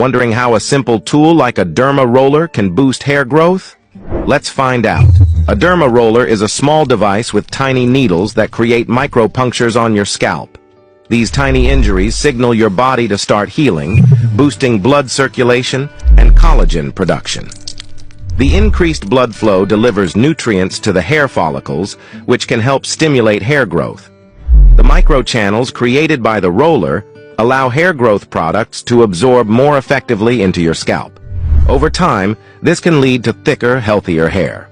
Wondering how a simple tool like a derma roller can boost hair growth? Let's find out. A derma roller is a small device with tiny needles that create micropunctures on your scalp. These tiny injuries signal your body to start healing, boosting blood circulation and collagen production. The increased blood flow delivers nutrients to the hair follicles, which can help stimulate hair growth. The microchannels created by the roller allow hair growth products to absorb more effectively into your scalp. Over time, this can lead to thicker, healthier hair.